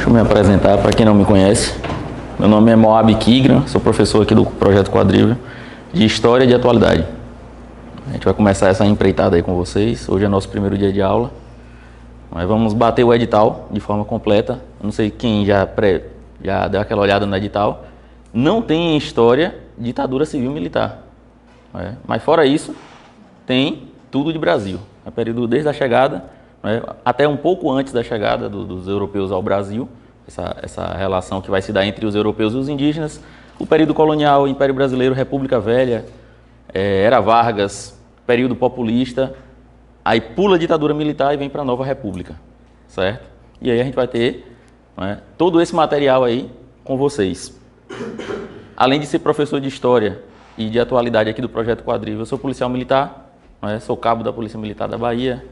Deixa eu me apresentar para quem não me conhece. Meu nome é Moab Kigram, sou professor aqui do Projeto Quadrívio de História e de Atualidade. A gente vai começar essa empreitada aí com vocês. Hoje é nosso primeiro dia de aula. Mas vamos bater o edital de forma completa. Eu não sei quem já deu aquela olhada no edital. Não tem em História ditadura civil-militar. Mas fora isso, tem tudo de Brasil. É período desde a chegada, até um pouco antes da chegada dos europeus ao Brasil, essa relação que vai se dar entre os europeus e os indígenas, o período colonial, Império Brasileiro, República Velha, Era Vargas, período populista, aí pula a ditadura militar e vem para a nova república, certo? E aí a gente vai ter todo esse material aí com vocês. Além de ser professor de História e de Atualidade aqui do Projeto Quadrívio, eu sou policial militar, sou cabo da Polícia Militar da Bahia.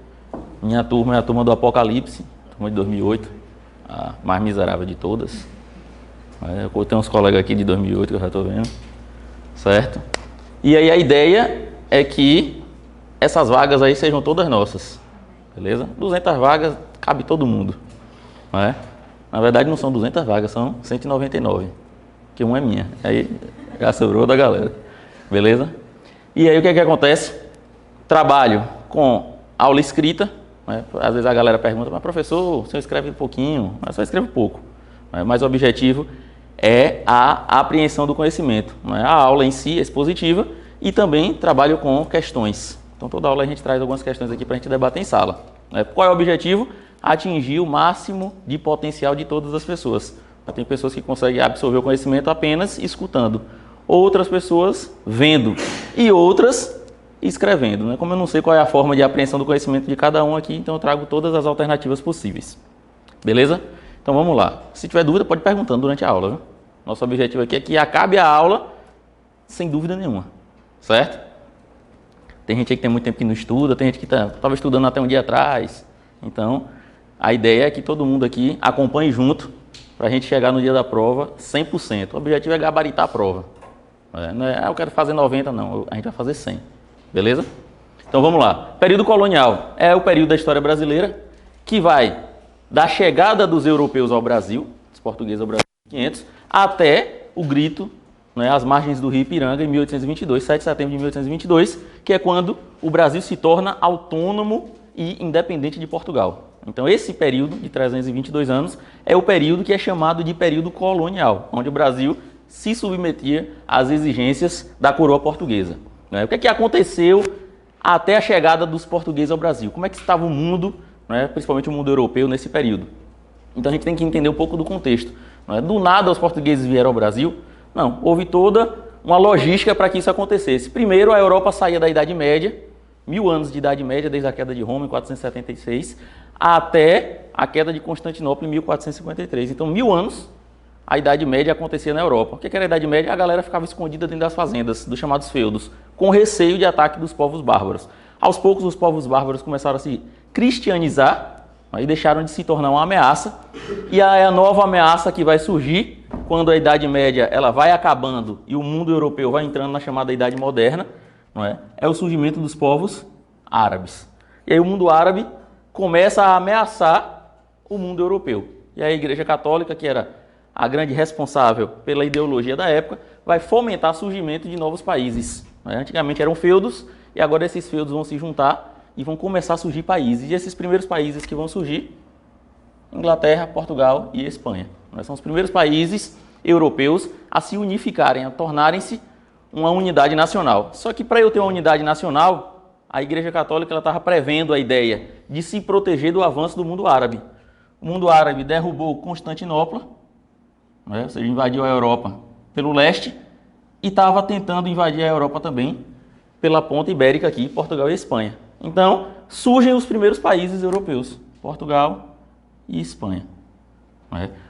Minha turma é a turma do Apocalipse, turma de 2008, a mais miserável de todas. Eu tenho uns colegas aqui de 2008 que eu já estou vendo, certo? E aí a ideia é que essas vagas aí sejam todas nossas, beleza? 200 vagas, cabe todo mundo. Na verdade não são 200 vagas, são 199, que uma é minha, aí já sobrou da galera, beleza? E aí o que é que acontece? Trabalho com aula escrita. Às vezes a galera pergunta, mas professor, o senhor escreve um pouquinho, mas só escrevo pouco. Mas o objetivo é a apreensão do conhecimento. A aula em si é expositiva e também trabalho com questões. Então toda aula a gente traz algumas questões aqui para a gente debater em sala. Qual é o objetivo? Atingir o máximo de potencial de todas as pessoas. Tem pessoas que conseguem absorver o conhecimento apenas escutando, outras pessoas vendo e outras escrevendo. Como eu não sei qual é a forma de apreensão do conhecimento de cada um aqui, então eu trago todas as alternativas possíveis. Beleza? Então vamos lá. Se tiver dúvida, pode ir perguntando durante a aula. Viu? Nosso objetivo aqui é que acabe a aula sem dúvida nenhuma. Certo? Tem gente aí que tem muito tempo que não estuda, tem gente que estava estudando até um dia atrás. Então, a ideia é que todo mundo aqui acompanhe junto para a gente chegar no dia da prova 100%. O objetivo é gabaritar a prova. Não é, eu quero fazer 90, não. A gente vai fazer 100. Beleza? Então vamos lá. Período colonial é o período da história brasileira que vai da chegada dos europeus ao Brasil, dos portugueses ao Brasil em 1500, até o grito, às margens do rio Ipiranga em 1822, 7 de setembro de 1822, que é quando o Brasil se torna autônomo e independente de Portugal. Então esse período de 322 anos é o período que é chamado de período colonial, onde o Brasil se submetia às exigências da coroa portuguesa. O que é que aconteceu até a chegada dos portugueses ao Brasil? Como é que estava o mundo, principalmente o mundo europeu, nesse período? Então a gente tem que entender um pouco do contexto. Do nada os portugueses vieram ao Brasil? Não, houve toda uma logística para que isso acontecesse. Primeiro, a Europa saía da Idade Média, 1000 anos de Idade Média, desde a queda de Roma em 476, até a queda de Constantinopla em 1453. Então, 1000 anos, a Idade Média acontecia na Europa. O que era a Idade Média? A galera ficava escondida dentro das fazendas, dos chamados feudos, com receio de ataque dos povos bárbaros. Aos poucos, os povos bárbaros começaram a se cristianizar e deixaram de se tornar uma ameaça. E a nova ameaça que vai surgir quando a Idade Média ela vai acabando e o mundo europeu vai entrando na chamada Idade Moderna, é o surgimento dos povos árabes. E aí o mundo árabe começa a ameaçar o mundo europeu. E a Igreja Católica, que era a grande responsável pela ideologia da época, vai fomentar o surgimento de novos países. Antigamente eram feudos e agora esses feudos vão se juntar e vão começar a surgir países. E esses primeiros países que vão surgir, Inglaterra, Portugal e Espanha. São os primeiros países europeus a se unificarem, a tornarem-se uma unidade nacional. Só que para eu ter uma unidade nacional, a Igreja Católica estava prevendo a ideia de se proteger do avanço do mundo árabe. O mundo árabe derrubou Constantinopla, ou seja, invadiu a Europa pelo leste e estava tentando invadir a Europa também pela ponta ibérica aqui, Portugal e Espanha. Então, surgem os primeiros países europeus, Portugal e Espanha,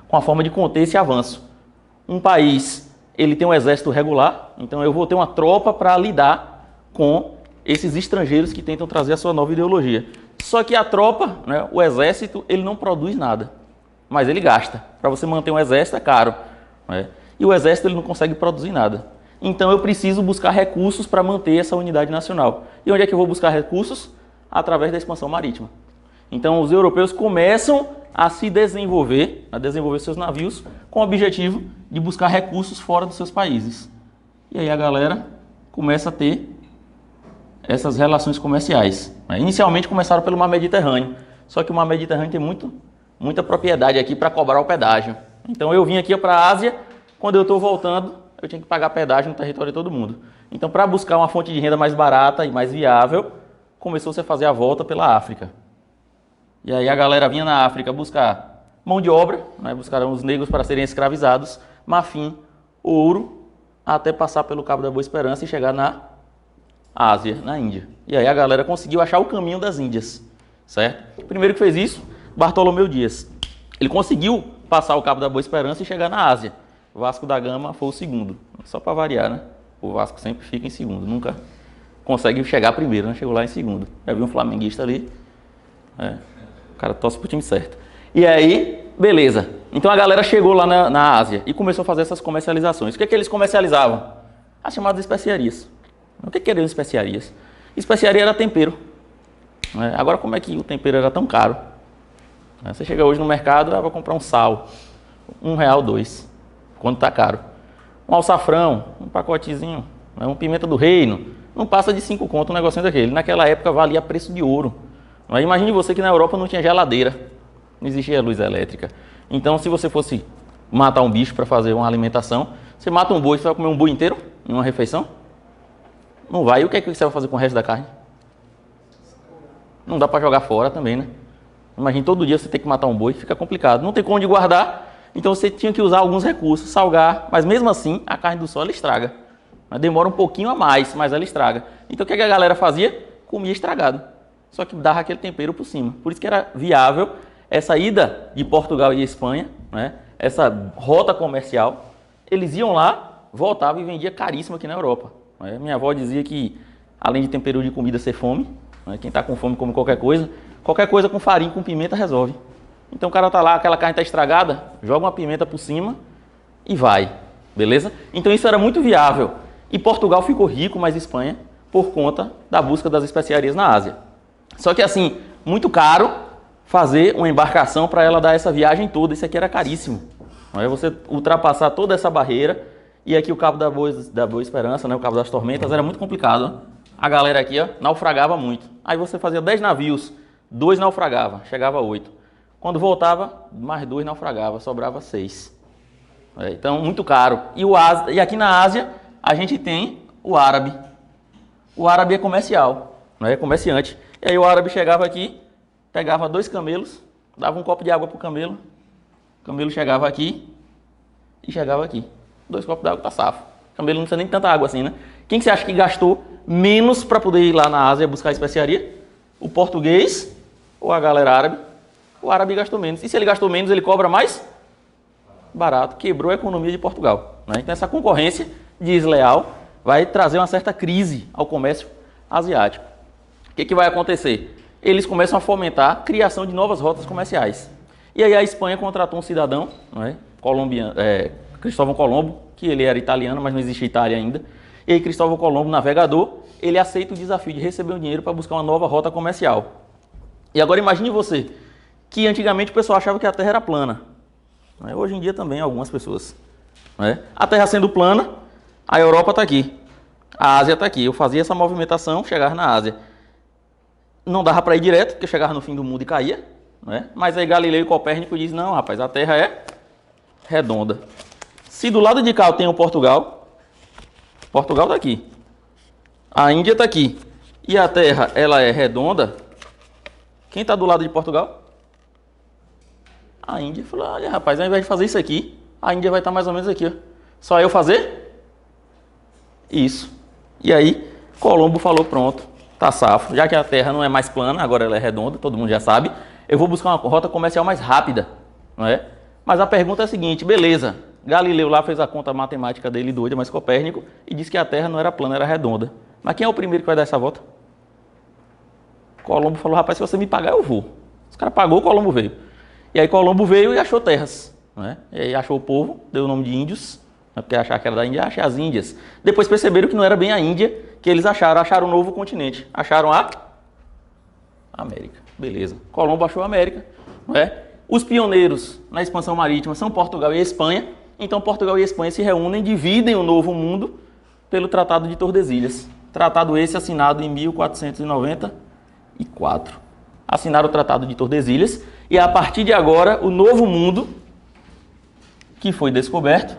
com a forma de conter esse avanço. Um país, ele tem um exército regular, então eu vou ter uma tropa para lidar com esses estrangeiros que tentam trazer a sua nova ideologia. Só que a tropa, o exército, ele não produz nada, mas ele gasta. Para você manter um exército é caro, e o exército ele não consegue produzir nada. Então eu preciso buscar recursos para manter essa unidade nacional. E onde é que eu vou buscar recursos? Através da expansão marítima. Então os europeus começam a se desenvolver, a desenvolver seus navios com o objetivo de buscar recursos fora dos seus países. E aí a galera começa a ter essas relações comerciais. Inicialmente começaram pelo Mar Mediterrâneo, só que o Mar Mediterrâneo tem muita propriedade aqui para cobrar o pedágio. Então eu vim aqui para a Ásia, quando eu estou voltando, eu tinha que pagar pedágio no território de todo mundo. Então, para buscar uma fonte de renda mais barata e mais viável, começou-se a fazer a volta pela África. E aí a galera vinha na África buscar mão de obra, né, buscaram os negros para serem escravizados, marfim, ouro, até passar pelo Cabo da Boa Esperança e chegar na Ásia, na Índia. E aí a galera conseguiu achar o caminho das Índias, certo? O primeiro que fez isso, Bartolomeu Dias. Ele conseguiu passar o Cabo da Boa Esperança e chegar na Ásia. Vasco da Gama foi o segundo, só para variar, né? O Vasco sempre fica em segundo, nunca consegue chegar primeiro, né? Chegou lá em segundo. Já vi um flamenguista ali, o cara torce pro time certo. E aí, beleza. Então a galera chegou lá na Ásia e começou a fazer essas comercializações. O que é que eles comercializavam? As chamadas especiarias. O que eram especiarias? Especiaria era tempero. Agora, como é que o tempero era tão caro? Você chega hoje no mercado, vai comprar um sal, R$1, R$2, quando está caro. Um alçafrão, um pacotezinho, um pimenta do reino, não passa de 5 conto um negocinho daquele. Naquela época valia preço de ouro. Imagine você que na Europa não tinha geladeira, não existia luz elétrica. Então, se você fosse matar um bicho para fazer uma alimentação, você mata um boi, você vai comer um boi inteiro em uma refeição? Não vai. E o que é que você vai fazer com o resto da carne? Não dá para jogar fora também, né? Imagina todo dia você ter que matar um boi, fica complicado. Não tem como de guardar, então você tinha que usar alguns recursos, salgar, mas mesmo assim a carne do sol ela estraga. Demora um pouquinho a mais, mas ela estraga. Então o que a galera fazia? Comia estragado. Só que dava aquele tempero por cima. Por isso que era viável essa ida de Portugal e Espanha, né? Essa rota comercial. Eles iam lá, voltavam e vendiam caríssimo aqui na Europa. Minha avó dizia que, além de tempero de comida ser fome, quem está com fome come qualquer coisa com farinha, com pimenta resolve. Então o cara está lá, aquela carne está estragada, joga uma pimenta por cima e vai, beleza? Então isso era muito viável. E Portugal ficou rico, mas Espanha, por conta da busca das especiarias na Ásia. Só que assim, muito caro fazer uma embarcação para ela dar essa viagem toda, isso aqui era caríssimo. Aí você ultrapassar toda essa barreira, e aqui o Cabo da Boa Esperança, né, o Cabo das Tormentas, era muito complicado. A galera aqui naufragava muito. Aí você fazia 10 navios, 2 naufragavam, chegava a 8. Quando voltava, mais 2 naufragavam, sobrava 6. Então, muito caro. E aqui na Ásia, a gente tem o árabe. O árabe é comercial, é comerciante. E aí o árabe chegava aqui, pegava 2 camelos, dava um copo de água para o camelo chegava aqui e chegava aqui. 2 copos d'água tá safo. O camelo não precisa nem de tanta água assim, né? Quem que você acha que gastou menos para poder ir lá na Ásia buscar especiaria? O português ou a galera árabe? O árabe gastou menos. E se ele gastou menos, ele cobra mais? Barato. Quebrou a economia de Portugal. Então essa concorrência desleal vai trazer uma certa crise ao comércio asiático. O que vai acontecer? Eles começam a fomentar a criação de novas rotas comerciais. E aí a Espanha contratou um cidadão, colombiano, Cristóvão Colombo, que ele era italiano, mas não existia Itália ainda. E aí Cristóvão Colombo, navegador, ele aceita o desafio de receber um dinheiro para buscar uma nova rota comercial. E agora imagine você, que antigamente o pessoal achava que a Terra era plana. Hoje em dia também algumas pessoas. A Terra sendo plana, a Europa está aqui, a Ásia está aqui. Eu fazia essa movimentação, chegava na Ásia. Não dava para ir direto, porque chegava no fim do mundo e caía. Mas aí Galileu e Copérnico dizem, não rapaz, a Terra é redonda. Se do lado de cá eu tenho Portugal está aqui, a Índia está aqui, e a Terra ela é redonda, quem está do lado de Portugal? A Índia falou, olha rapaz, ao invés de fazer isso aqui, a Índia vai estar mais ou menos aqui. Só eu fazer isso. E aí Colombo falou, pronto, tá safo, já que a Terra não é mais plana, agora ela é redonda, todo mundo já sabe, eu vou buscar uma rota comercial mais rápida, Mas a pergunta é a seguinte, beleza, Galileu lá fez a conta matemática dele doida, mas Copérnico, e disse que a Terra não era plana, era redonda. Mas quem é o primeiro que vai dar essa volta? Colombo falou, rapaz, se você me pagar, eu vou. Os caras pagou, Colombo veio. E aí Colombo veio e achou terras. E aí achou o povo, deu o nome de índios, porque achar que era da Índia, achei as Índias. Depois perceberam que não era bem a Índia que eles acharam um novo continente. Acharam a América. Beleza. Colombo achou a América. Os pioneiros na expansão marítima são Portugal e Espanha. Então Portugal e Espanha se reúnem, dividem o Novo Mundo pelo Tratado de Tordesilhas. Tratado esse assinado em 1494. Assinaram o Tratado de Tordesilhas e a partir de agora o Novo Mundo, que foi descoberto,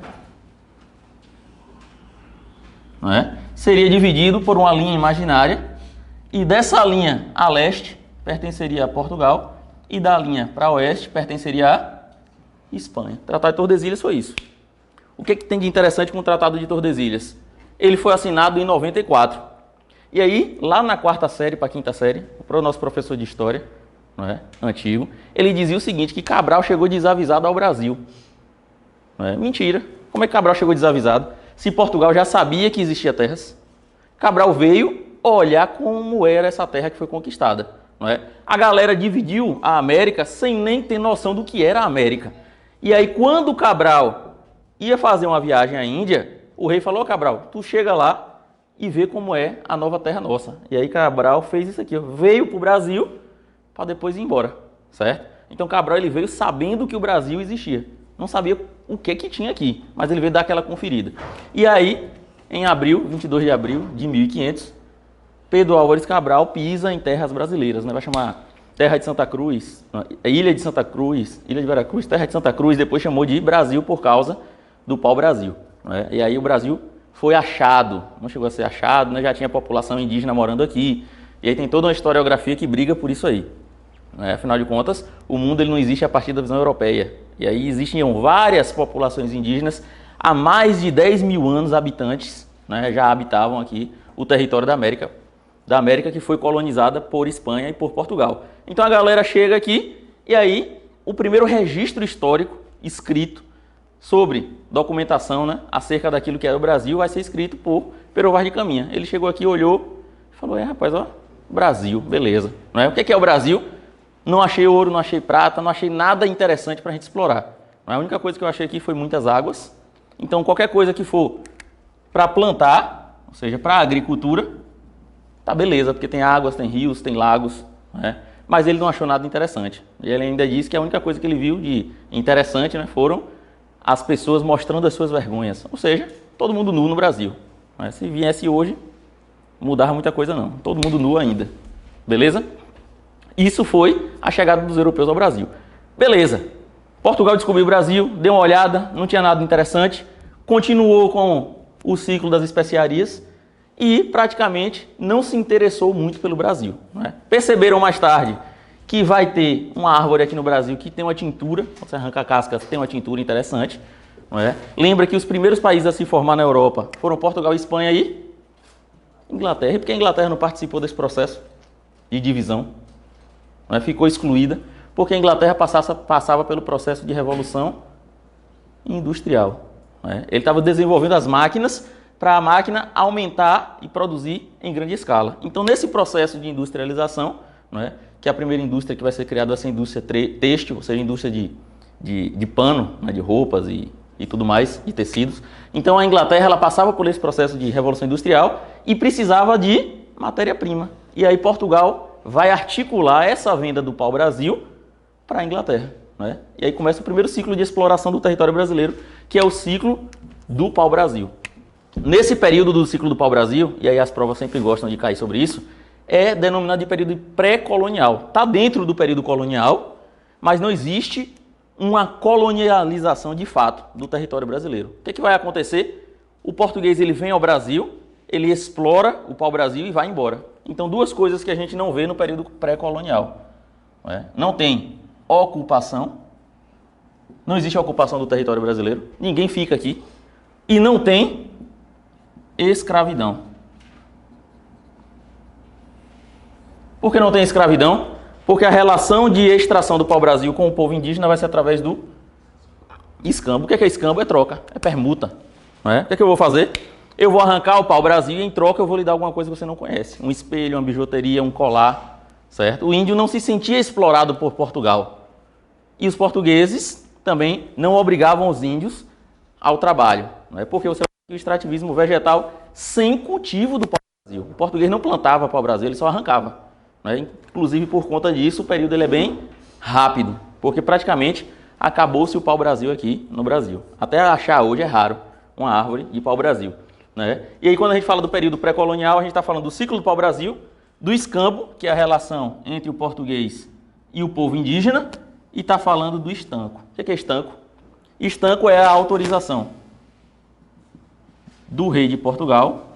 não é? Seria dividido por uma linha imaginária e dessa linha a leste pertenceria a Portugal e da linha para oeste pertenceria a Espanha. O Tratado de Tordesilhas foi isso. O que tem de interessante com o Tratado de Tordesilhas? Ele foi assinado em 94. E aí, lá na quarta série para a quinta série, para o nosso professor de história, não é? Antigo, ele dizia o seguinte, que Cabral chegou desavisado ao Brasil. Não é? Mentira. Como é que Cabral chegou desavisado? Se Portugal já sabia que existia terras, Cabral veio olhar como era essa terra que foi conquistada. Não é? A galera dividiu a América sem nem ter noção do que era a América. E aí, quando Cabral ia fazer uma viagem à Índia, o rei falou, Cabral, tu chega lá e vê como é a nova terra nossa. E aí Cabral fez isso aqui, ó, veio para o Brasil para depois ir embora, certo? Então Cabral ele veio sabendo que o Brasil existia. Não sabia o que tinha aqui, mas ele veio dar aquela conferida. E aí, em abril, 22 de abril de 1500, Pedro Álvares Cabral pisa em terras brasileiras, né? Vai chamar Terra de Santa Cruz, Ilha de Santa Cruz, Ilha de Veracruz, Terra de Santa Cruz, depois chamou de Brasil por causa do pau-brasil. Né? E aí o Brasil foi achado, não chegou a ser achado, né? Já tinha população indígena morando aqui. E aí tem toda uma historiografia que briga por isso aí. Né? Afinal de contas, o mundo ele não existe a partir da visão europeia. E aí existiam várias populações indígenas, há mais de 10 mil anos habitantes, né? Já habitavam aqui o território da América que foi colonizada por Espanha e por Portugal. Então a galera chega aqui e aí o primeiro registro histórico escrito sobre documentação, né, acerca daquilo que era o Brasil vai ser escrito por Pero Vaz de Caminha. Ele chegou aqui, olhou e falou, rapaz, ó, Brasil, beleza. Não é? O que é o Brasil? Não achei ouro, não achei prata, não achei nada interessante para a gente explorar. A única coisa que eu achei aqui foi muitas águas. Então qualquer coisa que for para plantar, ou seja, para agricultura, tá beleza, porque tem águas, tem rios, tem lagos, né? Mas ele não achou nada interessante. E ele ainda disse que a única coisa que ele viu de interessante, né, foram as pessoas mostrando as suas vergonhas. Ou seja, todo mundo nu no Brasil. Né? Se viesse hoje, mudava muita coisa não. Todo mundo nu ainda. Beleza? Isso foi a chegada dos europeus ao Brasil. Beleza. Portugal descobriu o Brasil, deu uma olhada, não tinha nada interessante, continuou com o ciclo das especiarias e praticamente não se interessou muito pelo Brasil. Né? Perceberam mais tarde que vai ter uma árvore aqui no Brasil que tem uma tintura, quando você arranca a casca tem uma tintura interessante. Não é? Lembra que os primeiros países a se formar na Europa foram Portugal, Espanha e Inglaterra. E por que a Inglaterra não participou desse processo de divisão? Não é? Ficou excluída porque a Inglaterra passava pelo processo de revolução industrial. Não é? Ele estava desenvolvendo as máquinas para a máquina aumentar e produzir em grande escala. Então, nesse processo de industrialização, não é? Que a primeira indústria que vai ser criada vai ser a indústria têxtil, ou seja, a indústria de pano, né? De roupas e tudo mais, de tecidos. Então, a Inglaterra ela passava por esse processo de revolução industrial e precisava de matéria-prima. E aí, Portugal vai articular essa venda do pau-brasil para a Inglaterra. Né? E aí começa o primeiro ciclo de exploração do território brasileiro, que é o ciclo do pau-brasil. Nesse período do ciclo do pau-brasil, e aí as provas sempre gostam de cair sobre isso, é denominado de período pré-colonial. Está dentro do período colonial, mas não existe uma colonialização de fato do território brasileiro. O que vai acontecer? O português ele vem ao Brasil, ele explora o pau-brasil e vai embora. Então, duas coisas que a gente não vê no período pré-colonial. Não tem ocupação, não existe ocupação do território brasileiro, ninguém fica aqui, e não tem escravidão. Por que não tem escravidão? Porque a relação de extração do pau-brasil com o povo indígena vai ser através do escambo. O que é escambo? É troca, é permuta. O que é que eu vou fazer? Eu vou arrancar o pau-brasil e em troca eu vou lhe dar alguma coisa que você não conhece. Um espelho, uma bijuteria, um colar, certo? O índio não se sentia explorado por Portugal. E os portugueses também não obrigavam os índios ao trabalho. Porque o extrativismo vegetal sem cultivo do pau-brasil. O português não plantava pau-brasil, ele só arrancava. Inclusive, por conta disso, o período ele é bem rápido. porque praticamente acabou-se o pau-brasil aqui no Brasil. Até achar hoje é raro uma árvore de pau-brasil, né? E aí quando a gente fala do período pré-colonial, a gente está falando do ciclo do pau-brasil, do escambo, que é a relação entre o português e o povo indígena, e está falando do estanco. O que é estanco? Estanco é a autorização do rei de Portugal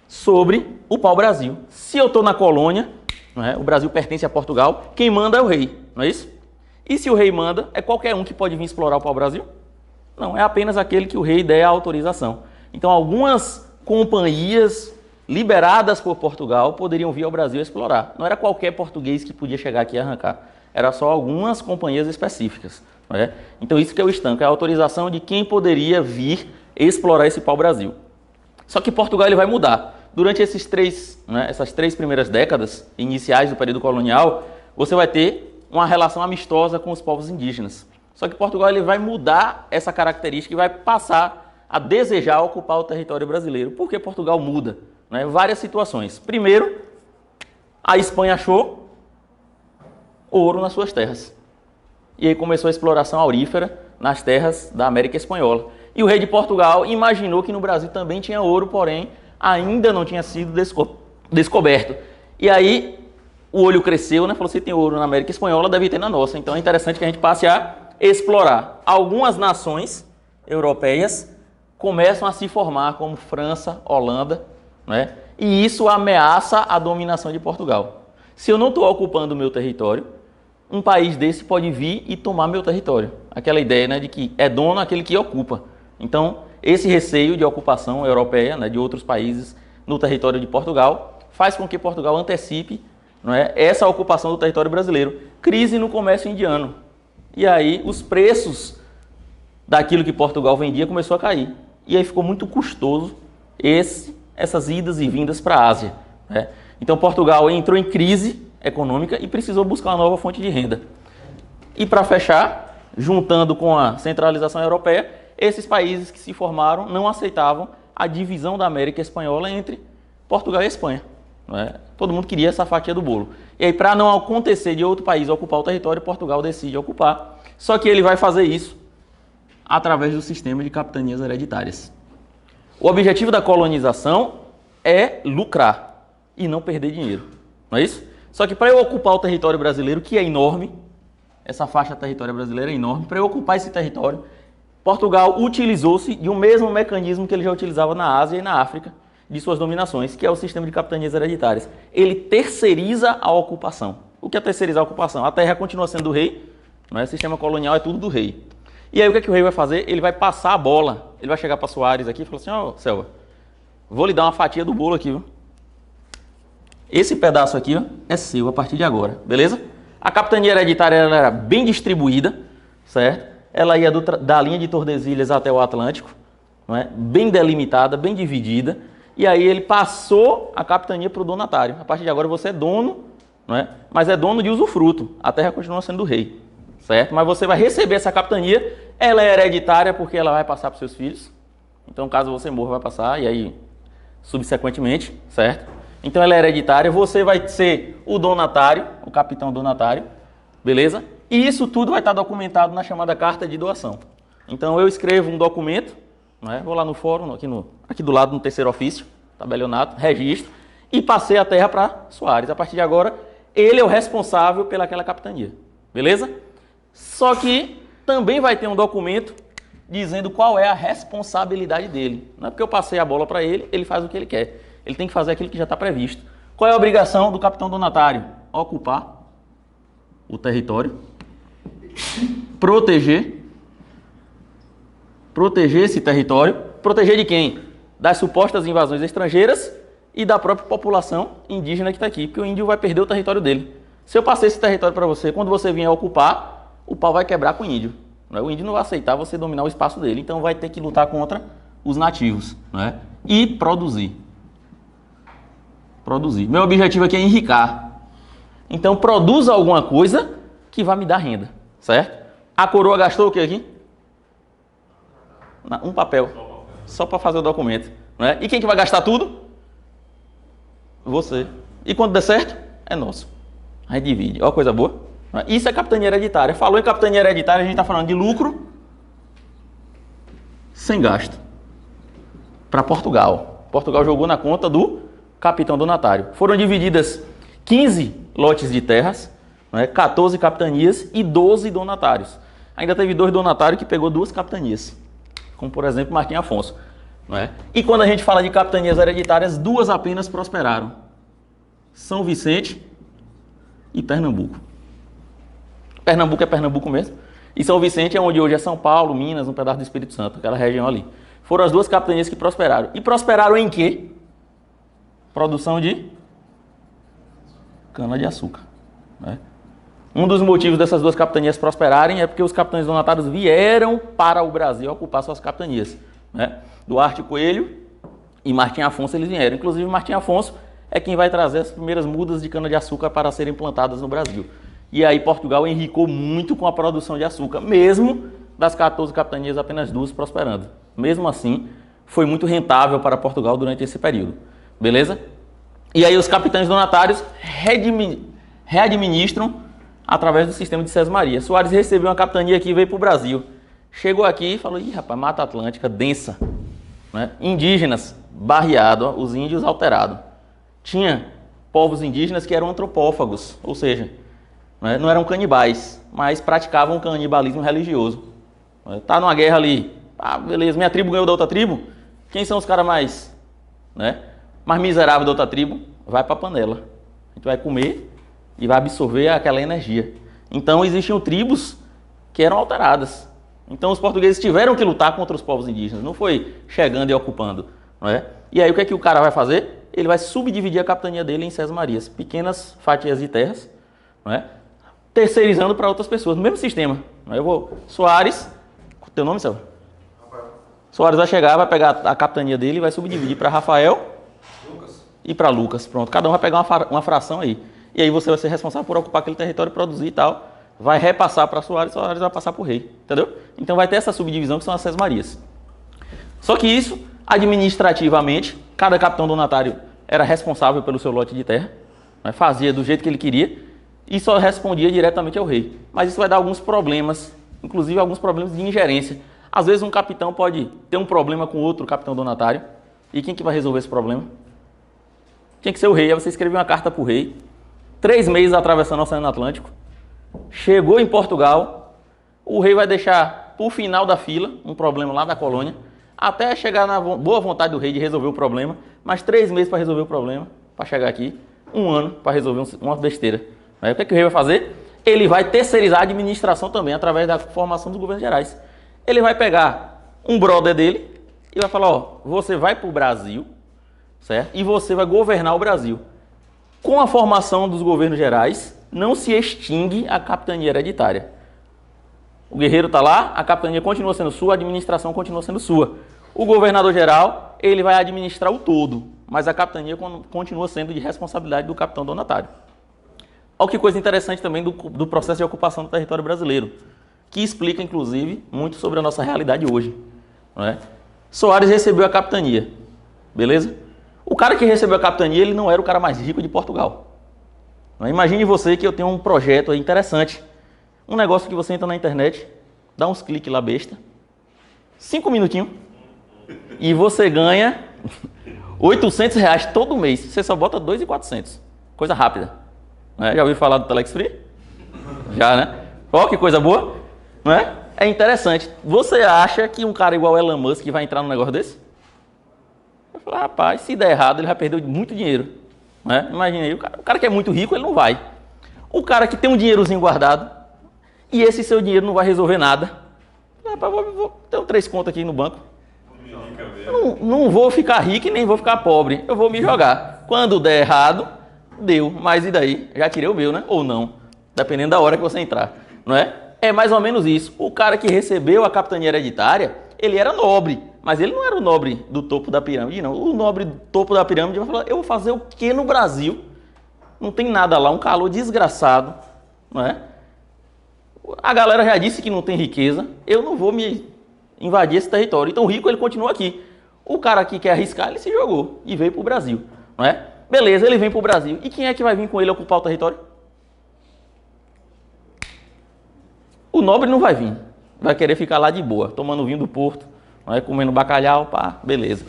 sobre o pau-brasil. Se eu estou na colônia, não é? O Brasil pertence a Portugal, quem manda é o rei, não é isso? E se o rei manda, é qualquer um que pode vir explorar o pau-brasil? Não, é apenas aquele que o rei der a autorização. Então, algumas companhias liberadas por Portugal poderiam vir ao Brasil explorar. Não era qualquer português que podia chegar aqui e arrancar. Era só algumas companhias específicas, não é? Então, isso que é o estanco, é a autorização de quem poderia vir explorar esse pau-brasil. Só que Portugal ele vai mudar. Durante essas três primeiras décadas iniciais do período colonial, você vai ter uma relação amistosa com os povos indígenas. Só que Portugal ele vai mudar essa característica e vai passar a desejar ocupar o território brasileiro. Por que Portugal muda? Né? Várias situações. Primeiro, a Espanha achou ouro nas suas terras. E aí começou a exploração aurífera nas terras da América Espanhola. E o rei de Portugal imaginou que no Brasil também tinha ouro, porém ainda não tinha sido descoberto. E aí o olho cresceu, né? Falou, se tem ouro na América Espanhola, deve ter na nossa. Então é interessante que a gente passe a explorar. Algumas nações europeias começam a se formar, como França, Holanda, né? E isso ameaça a dominação de Portugal. Se eu não estou ocupando o meu território, um país desse pode vir e tomar meu território. Aquela ideia, né, de que é dono aquele que ocupa. Então, esse receio de ocupação europeia, né, de outros países no território de Portugal, faz com que Portugal antecipe, não é, essa ocupação do território brasileiro. Crise no comércio indiano. E aí os preços daquilo que Portugal vendia começou a cair. E aí ficou muito custoso essas idas e vindas para a Ásia, né? Então Portugal entrou em crise econômica e precisou buscar uma nova fonte de renda. E para fechar, juntando com a centralização europeia, esses países que se formaram não aceitavam a divisão da América Espanhola entre Portugal e Espanha, não é? Todo mundo queria essa fatia do bolo. E aí, para não acontecer de outro país ocupar o território, Portugal decide ocupar. Só que ele vai fazer isso através do sistema de capitanias hereditárias. O objetivo da colonização é lucrar e não perder dinheiro, não é isso? Só que para eu ocupar o território brasileiro, que é enorme, essa faixa territorial brasileira é enorme, para eu ocupar esse território, Portugal utilizou-se de um mesmo mecanismo que ele já utilizava na Ásia e na África, de suas dominações, que é o sistema de capitanias hereditárias. Ele terceiriza a ocupação. O que é terceirizar a ocupação? A terra continua sendo do rei, não é? O sistema colonial é tudo do rei. E aí o que é que o rei vai fazer? Ele vai passar a bola. Ele vai chegar para Soares aqui e falar assim, ó, Selva, vou lhe dar uma fatia do bolo aqui, viu? Esse pedaço aqui, ó, é seu a partir de agora, beleza? A capitania hereditária ela era bem distribuída, certo? Ela ia da linha de Tordesilhas até o Atlântico, não é? Bem delimitada, bem dividida. E aí ele passou a capitania para o donatário. A partir de agora você é dono, não é? Mas é dono de usufruto. A terra continua sendo do rei, certo? Mas você vai receber essa capitania. Ela é hereditária porque ela vai passar para os seus filhos. Então, caso você morra, vai passar. E aí, subsequentemente, certo? Então, ela é hereditária. Você vai ser o donatário, o capitão donatário, beleza? E isso tudo vai estar documentado na chamada carta de doação. Então, eu escrevo um documento, não é? Vou lá no fórum, aqui do lado, no terceiro ofício, tabelionato, registro, e passei a terra para Soares. A partir de agora, ele é o responsável pelaquela capitania, beleza? Só que também vai ter um documento dizendo qual é a responsabilidade dele. Não é porque eu passei a bola para ele, ele faz o que ele quer. Ele tem que fazer aquilo que já está previsto. Qual é a obrigação do capitão donatário? Ocupar o território, proteger esse território. Proteger de quem? Das supostas invasões estrangeiras e da própria população indígena que está aqui, porque o índio vai perder o território dele. Se eu passei esse território para você, quando você vier ocupar, o pau vai quebrar com o índio. O índio não vai aceitar você dominar o espaço dele, então vai ter que lutar contra os nativos, não é? E produzir. Meu objetivo aqui é enricar. Então produza alguma coisa que vai me dar renda, certo? A coroa gastou o que aqui? Um papel. Só para fazer o documento, não é? E quem que vai gastar tudo? Você. E quando der certo, é nosso. Aí divide. Olha a coisa boa. Isso é capitania hereditária. Falou em capitania hereditária, a gente está falando de lucro sem gasto. Para Portugal. Portugal jogou na conta do capitão donatário. Foram divididas 15 lotes de terras, 14 capitanias e 12 donatários. Ainda teve 2 donatários que pegou 2 capitanias, como por exemplo Martim Afonso. E quando a gente fala de capitanias hereditárias, 2 apenas prosperaram. São Vicente e Pernambuco. Pernambuco é Pernambuco mesmo. E São Vicente é onde hoje é São Paulo, Minas, um pedaço do Espírito Santo, aquela região ali. Foram as 2 capitanias que prosperaram. E prosperaram em quê? Produção de cana-de-açúcar. Um dos motivos dessas 2 capitanias prosperarem é porque os capitães donatários vieram para o Brasil ocupar suas capitanias. Duarte Coelho e Martim Afonso eles vieram. Inclusive Martim Afonso é quem vai trazer as primeiras mudas de cana-de-açúcar para serem plantadas no Brasil. E aí Portugal enricou muito com a produção de açúcar, mesmo das 14 capitanias apenas 2 prosperando. Mesmo assim, foi muito rentável para Portugal durante esse período. Beleza? E aí os capitães donatários readministram através do sistema de Sesmaria. Soares recebeu uma capitania aqui e veio para o Brasil. Chegou aqui e falou, ih rapaz, Mata Atlântica, densa. Indígenas, barreado, os índios alterados. Tinha povos indígenas que eram antropófagos, ou seja, não eram canibais, mas praticavam o canibalismo religioso. Tá numa guerra ali, beleza, minha tribo ganhou da outra tribo, quem são os caras mais miseráveis da outra tribo? Vai para a panela. A gente vai comer e vai absorver aquela energia. Então existiam tribos que eram alteradas. Então os portugueses tiveram que lutar contra os povos indígenas, não foi chegando e ocupando. E aí o que é que o cara vai fazer? Ele vai subdividir a capitania dele em Sesmarias, pequenas fatias de terras, terceirizando para outras pessoas, no mesmo sistema. Eu vou, Soares, teu nome, Selva? Rafael. Soares vai chegar, vai pegar a capitania dele e vai subdividir para Rafael e para Lucas. Pronto, cada um vai pegar uma fração aí. E aí você vai ser responsável por ocupar aquele território, produzir e tal. Vai repassar para Soares vai passar para o rei. Entendeu? Então vai ter essa subdivisão que são as Sesmarias. Só que isso, administrativamente, cada capitão donatário era responsável pelo seu lote de terra, fazia do jeito que ele queria e só respondia diretamente ao rei. Mas isso vai dar alguns problemas, inclusive alguns problemas de ingerência. Às vezes um capitão pode ter um problema com outro capitão donatário. E quem que vai resolver esse problema? Tinha que ser o rei. Aí você escreveu uma carta para o rei. 3 meses atravessando o Oceano Atlântico. Chegou em Portugal. O rei vai deixar para o final da fila um problema lá da colônia. Até chegar na boa vontade do rei de resolver o problema. Mas 3 meses para resolver o problema. Para chegar aqui. 1 ano para resolver uma besteira. Aí o que é que o rei vai fazer? Ele vai terceirizar a administração também, através da formação dos governos gerais. Ele vai pegar um brother dele e vai falar, ó, você vai para o Brasil, certo? E você vai governar o Brasil. Com a formação dos governos gerais, não se extingue a capitania hereditária. O guerreiro está lá, a capitania continua sendo sua, a administração continua sendo sua. O governador geral, ele vai administrar o todo, mas a capitania continua sendo de responsabilidade do capitão donatário. Olha que coisa interessante também do processo de ocupação do território brasileiro, que explica, inclusive, muito sobre a nossa realidade hoje. Soares recebeu a capitania, beleza? O cara que recebeu a capitania, ele não era o cara mais rico de Portugal. Imagine você que eu tenho um projeto aí interessante, um negócio que você entra na internet, dá uns cliques lá besta, 5 minutinhos, e você ganha R$800 todo mês. Você só bota 2.400, coisa rápida. Já ouviu falar do Telex Free? Já, né? Ó, que coisa boa. Não é? É interessante. Você acha que um cara igual Elon Musk vai entrar num negócio desse? Eu falo, rapaz, se der errado, ele vai perder muito dinheiro. Imagina aí, o cara que é muito rico, ele não vai. O cara que tem um dinheirozinho guardado, e esse seu dinheiro não vai resolver nada. Rapaz, vou ter 3 contas aqui no banco. Não vou ficar rico e nem vou ficar pobre. Eu vou me jogar. Quando der errado, deu. Mas e daí? Já tirei o meu, né? Ou não. Dependendo da hora que você entrar. Não é? É mais ou menos isso. O cara que recebeu a capitania hereditária, ele era nobre. Mas ele não era o nobre do topo da pirâmide, não. O nobre do topo da pirâmide vai falar, eu vou fazer o que no Brasil? Não tem nada lá, um calor desgraçado. Não é? A galera já disse que não tem riqueza. Eu não vou me invadir esse território. Então o rico, ele continua aqui. O cara que quer arriscar, ele se jogou e veio para o Brasil. Não é? Beleza, ele vem para o Brasil. E quem é que vai vir com ele ocupar o território? O nobre não vai vir. Vai querer ficar lá de boa, tomando vinho do Porto, não é? Comendo bacalhau, pá, beleza.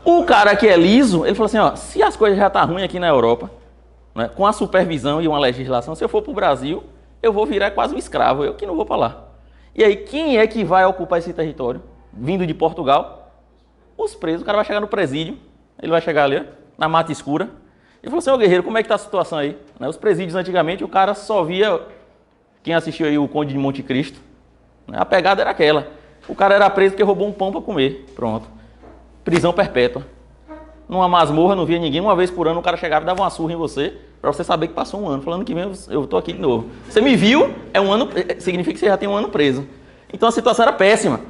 O cara que é liso, ele falou assim, ó, se as coisas já estão ruins aqui na Europa, né, com a supervisão e uma legislação, se eu for para o Brasil, eu vou virar quase um escravo, eu que não vou para lá. E aí, quem é que vai ocupar esse território? Vindo de Portugal? Os presos. O cara vai chegar no presídio, ele vai chegar ali, ó, na mata escura, e falou assim, ô guerreiro, como é que tá a situação aí? Né, os presídios, antigamente, o cara só via, quem assistiu aí o Conde de Monte Cristo, né, a pegada era aquela. O cara era preso porque roubou um pão para comer, pronto. Prisão perpétua. Numa masmorra, não via ninguém, uma vez por ano o cara chegava e dava uma surra em você, pra você saber que passou um ano. Falando que vem, eu tô aqui de novo. Você me viu, é um ano, significa que você já tem um ano preso. Então a situação era péssima.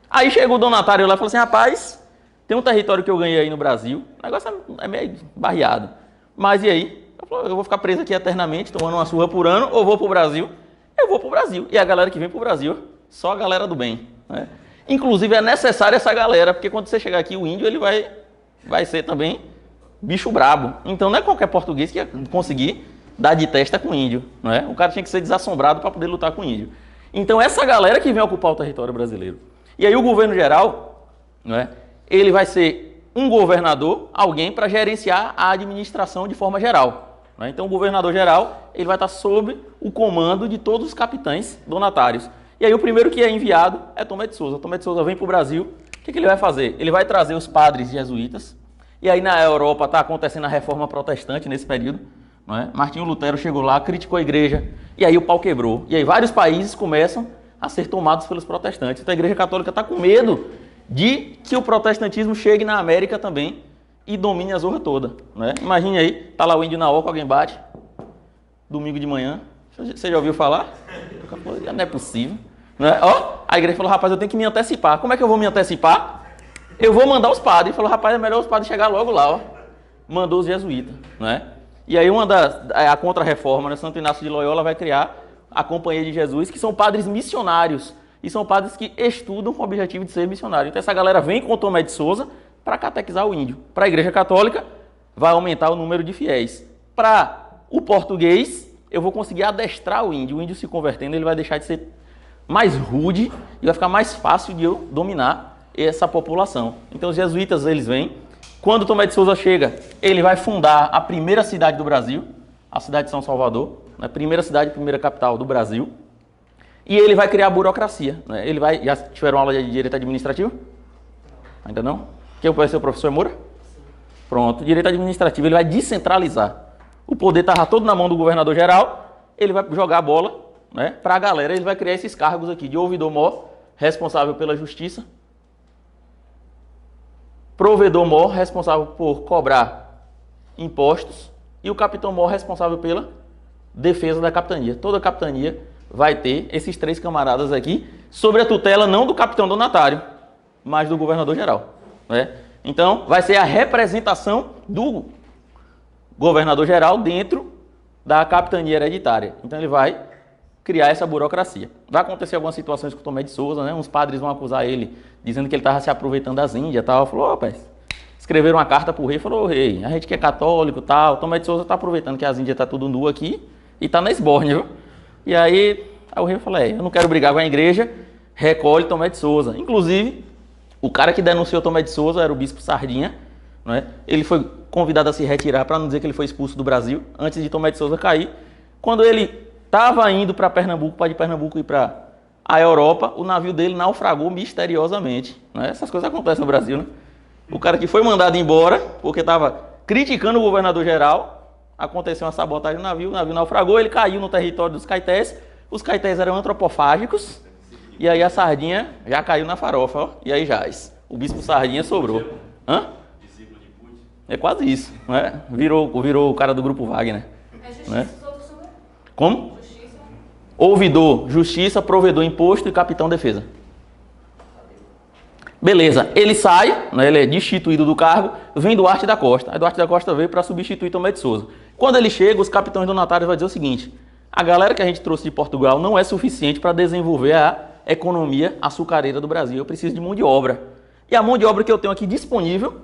Aí chegou o donatário lá e falou assim, rapaz, tem um território que eu ganhei aí no Brasil, o negócio é meio barreado. Mas e aí? Eu vou ficar preso aqui eternamente, tomando uma surra por ano, ou vou pro Brasil? Eu vou pro Brasil. E a galera que vem pro Brasil, só a galera do bem, né? Inclusive é necessário essa galera, porque quando você chegar aqui, o índio ele vai ser também bicho brabo. Então não é qualquer português que ia conseguir dar de testa com o índio, não é? O cara tinha que ser desassombrado para poder lutar com o índio. Então essa galera que vem ocupar o território brasileiro. E aí o governo geral, não é? Ele vai ser um governador, alguém para gerenciar a administração de forma geral, não é? Então o governador geral ele vai estar sob o comando de todos os capitães donatários. E aí o primeiro que é enviado é Tomé de Souza. Tomé de Souza vem para o Brasil. O que ele vai fazer? Ele vai trazer os padres jesuítas. E aí na Europa está acontecendo a reforma protestante nesse período, não é? Martinho Lutero chegou lá, criticou a igreja. E aí o pau quebrou. E aí vários países começam a ser tomados pelos protestantes. Então a igreja católica está com medo de que o protestantismo chegue na América também e domine a zorra toda, não é? Imagine aí, tá lá o índio na oca, alguém bate. Domingo de manhã. Você já ouviu falar? Não é possível. Não é? Ó, a igreja falou, rapaz, eu tenho que me antecipar. Como é que eu vou me antecipar? Eu vou mandar os padres. Ele falou, rapaz, é melhor os padres chegar logo lá, ó. Mandou os jesuítas, não é? E aí a contra-reforma, né? Santo Inácio de Loyola vai criar a Companhia de Jesus, que são padres missionários. E são padres que estudam com o objetivo de ser missionário. Então essa galera vem com o Tomé de Souza para catequizar o índio. Para a igreja católica, vai aumentar o número de fiéis. Para o português, eu vou conseguir adestrar o índio se convertendo, ele vai deixar de ser mais rude e vai ficar mais fácil de eu dominar essa população. Então os jesuítas, eles vêm. Quando Tomé de Souza chega, ele vai fundar a primeira cidade do Brasil, a cidade de São Salvador, né? Primeira cidade, primeira capital do Brasil. E ele vai criar a burocracia, né? Já tiveram aula de direito administrativo? Ainda não? Quem vai ser o professor Moura? Pronto, direito administrativo, ele vai descentralizar. O poder estava todo na mão do governador geral, ele vai jogar a bola, né, para a galera. Ele vai criar esses cargos aqui de ouvidor-mor, responsável pela justiça, provedor-mor, responsável por cobrar impostos, e o capitão-mor, responsável pela defesa da capitania. Toda a capitania vai ter esses três camaradas aqui, sob a tutela não do capitão donatário, mas do governador geral, né? Então, vai ser a representação do governador geral dentro da capitania hereditária. Então, ele vai criar essa burocracia. Vai acontecer algumas situações com o Tomé de Souza, né? Uns padres vão acusar ele, dizendo que ele estava se aproveitando das Índias e tal. Falou, rapaz, escreveram uma carta para o rei, falou, rei, a gente que é católico e tal, Tomé de Souza está aproveitando que as Índias estão tudo nu aqui e está na esbórnia, viu? E aí o rei falou, eu não quero brigar com a igreja, recolhe Tomé de Souza. Inclusive, o cara que denunciou Tomé de Souza era o bispo Sardinha, não é? Ele foi convidado a se retirar, para não dizer que ele foi expulso do Brasil, antes de Tomé de Souza cair. Quando ele estava indo para Pernambuco, para de Pernambuco ir para a Europa, o navio dele naufragou misteriosamente, né? Essas coisas acontecem no Brasil, né? O cara que foi mandado embora, porque estava criticando o governador geral, aconteceu uma sabotagem no navio, o navio naufragou, ele caiu no território dos caetés, os caetés eram antropofágicos, e aí a sardinha já caiu na farofa, ó, e aí jaz. O bispo Sardinha sobrou. Hã? É quase isso, não é? Virou o cara do grupo Wagner. É justiça, né? Como? Justiça. Ouvidor, justiça, provedor, imposto e capitão defesa. Beleza, ele sai, né, ele é destituído do cargo, vem Duarte da Costa. Aí Duarte da Costa veio para substituir Tomé de Souza. Quando ele chega, os capitães donatários vão dizer o seguinte: a galera que a gente trouxe de Portugal não é suficiente para desenvolver a economia açucareira do Brasil. Eu preciso de mão de obra. E a mão de obra que eu tenho aqui disponível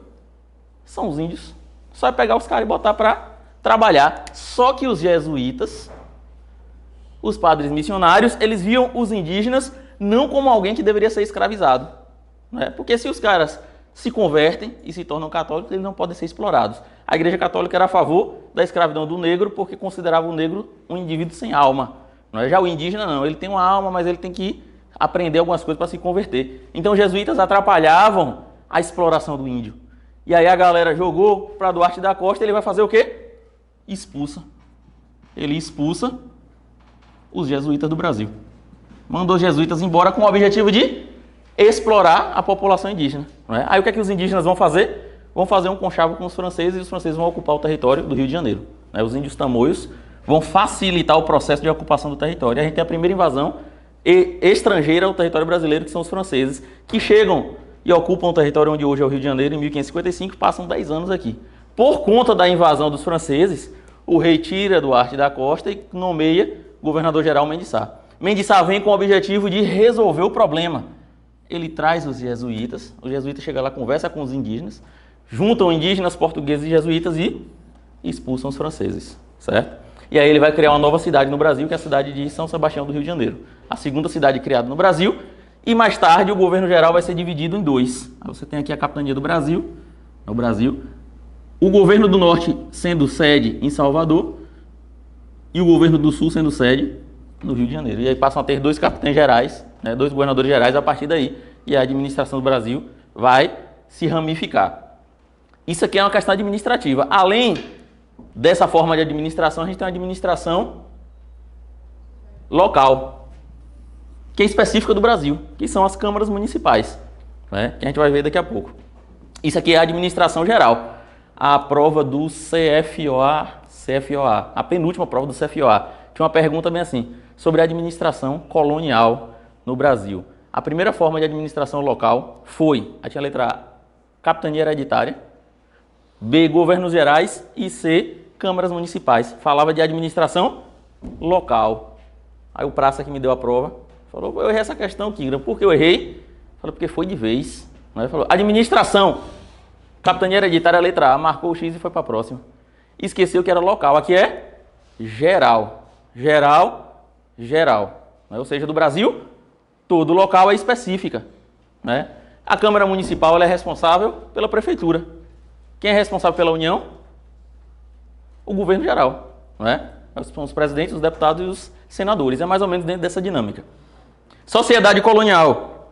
são os índios. Só é pegar os caras e botar para trabalhar. Só que os jesuítas Os padres missionários, eles viam os indígenas não como alguém que deveria ser escravizado, né? Porque se os caras se convertem e se tornam católicos, eles não podem ser explorados. A Igreja Católica era a favor da escravidão do negro porque considerava o negro um indivíduo sem alma. Não é? Já o indígena não, ele tem uma alma, mas ele tem que aprender algumas coisas para se converter. Então os jesuítas atrapalhavam a exploração do índio. E aí a galera jogou para Duarte da Costa, ele vai fazer o quê? Expulsa. Ele expulsa os jesuítas do Brasil. Mandou os jesuítas embora com o objetivo de explorar a população indígena. Não é? Aí o que é que os indígenas vão fazer? Vão fazer um conchavo com os franceses e os franceses vão ocupar o território do Rio de Janeiro. Né? Os índios tamoios vão facilitar o processo de ocupação do território. A gente tem a primeira invasão estrangeira ao território brasileiro, que são os franceses, que chegam e ocupam o território onde hoje é o Rio de Janeiro em 1555, passam 10 anos aqui. Por conta da invasão dos franceses, o rei tira Duarte da Costa e nomeia governador-geral Mendes Sá. Mendes Sá vem com o objetivo de resolver o problema. Ele traz os jesuítas chegam lá, conversa com os indígenas, juntam indígenas, portugueses e jesuítas e expulsam os franceses, certo? E aí ele vai criar uma nova cidade no Brasil, que é a cidade de São Sebastião do Rio de Janeiro. A segunda cidade criada no Brasil, e mais tarde o governo geral vai ser dividido em dois. Aí você tem aqui a capitania do Brasil, no Brasil, o governo do Norte sendo sede em Salvador e o governo do Sul sendo sede no Rio de Janeiro. E aí passam a ter dois capitães gerais, né, dois governadores gerais a partir daí, e a administração do Brasil vai se ramificar. Isso aqui é uma questão administrativa. Além dessa forma de administração, a gente tem uma administração local, que é específica do Brasil, que são as câmaras municipais, né, que a gente vai ver daqui a pouco. Isso aqui é a administração geral. A prova do CFOA, a penúltima prova do CFOA, tinha uma pergunta bem assim, sobre a administração colonial no Brasil. A primeira forma de administração local foi, aí tinha a letra A, capitania hereditária, B, governos gerais e C, câmaras municipais. Falava de administração local. Aí o praça que me deu a prova falou, eu errei essa questão, Kigra. Por que eu errei? Falei, porque foi de vez. Falou, administração, capitania hereditária, letra A, marcou o X e foi para a próxima. Esqueceu que era local. Aqui é geral. Geral. Ou seja, do Brasil, todo local é específica. Né? A Câmara Municipal ela é responsável pela Prefeitura. Quem é responsável pela União? O governo geral. Né? São os presidentes, os deputados e os senadores. É mais ou menos dentro dessa dinâmica. Sociedade colonial.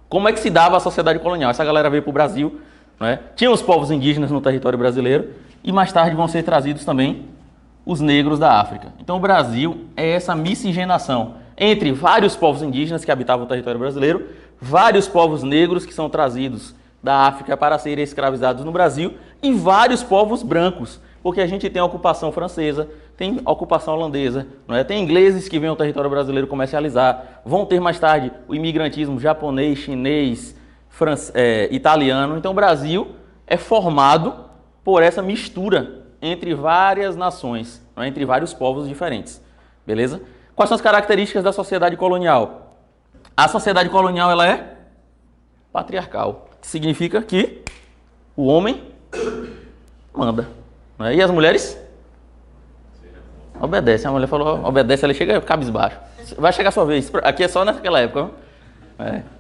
Como é que se dava a sociedade colonial? Essa galera veio para o Brasil. Né? Tinha os povos indígenas no território brasileiro. E mais tarde vão ser trazidos também os negros da África. Então o Brasil é essa miscigenação entre vários povos indígenas que habitavam o território brasileiro, vários povos negros que são trazidos da África para serem escravizados no Brasil e vários povos brancos, porque a gente tem a ocupação francesa, tem a ocupação holandesa, não é? Tem ingleses que vêm ao território brasileiro comercializar, vão ter mais tarde o imigrantismo japonês, chinês, italiano. Então o Brasil é formado por essa mistura entre várias nações, não é? Entre vários povos diferentes, beleza? Quais são as características da sociedade colonial? A sociedade colonial ela é patriarcal, que significa que o homem manda, não é? E as mulheres obedecem. A mulher falou, obedece, ela chega cabisbaixo. Vai chegar a sua vez. Aqui é só naquela época,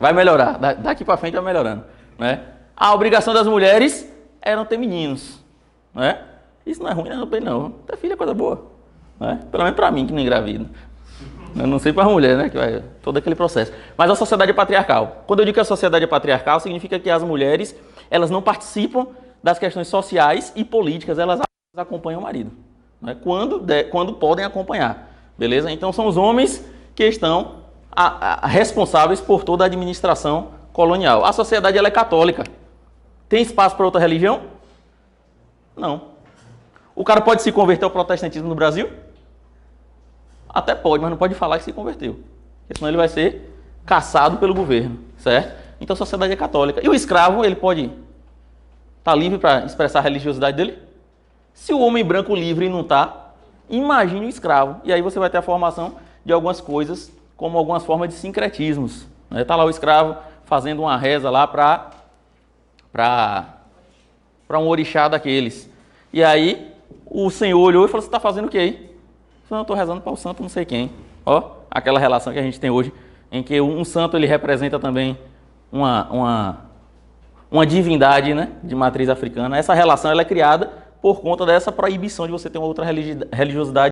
vai melhorar. Daqui para frente vai melhorando, né? A obrigação das mulheres era ter meninos, né? Isso não é ruim, não. Ter filho é coisa boa, né? Pelo menos para mim que não engravido. Eu não sei para a mulher, né? Que vai todo aquele processo. Mas a sociedade é patriarcal. Quando eu digo que a sociedade é patriarcal, significa que as mulheres elas não participam das questões sociais e políticas, elas acompanham o marido, né? Quando podem acompanhar, beleza? Então são os homens que estão responsáveis por toda a administração colonial. A sociedade ela é católica. Tem espaço para outra religião? Não. O cara pode se converter ao protestantismo no Brasil? Até pode, mas não pode falar que se converteu. Porque senão ele vai ser caçado pelo governo, certo? Então a sociedade é católica. E o escravo, ele pode estar livre para expressar a religiosidade dele? Se o homem branco livre não está, imagine o escravo. E aí você vai ter a formação de algumas coisas, como algumas formas de sincretismos. Está lá o escravo fazendo uma reza lá para um orixá daqueles. E aí o senhor olhou e falou, você está fazendo o que aí? Então eu estou rezando para o santo não sei quem. Ó, aquela relação que a gente tem hoje, em que um santo ele representa também uma divindade, né, de matriz africana. Essa relação ela é criada por conta dessa proibição de você ter uma outra religiosidade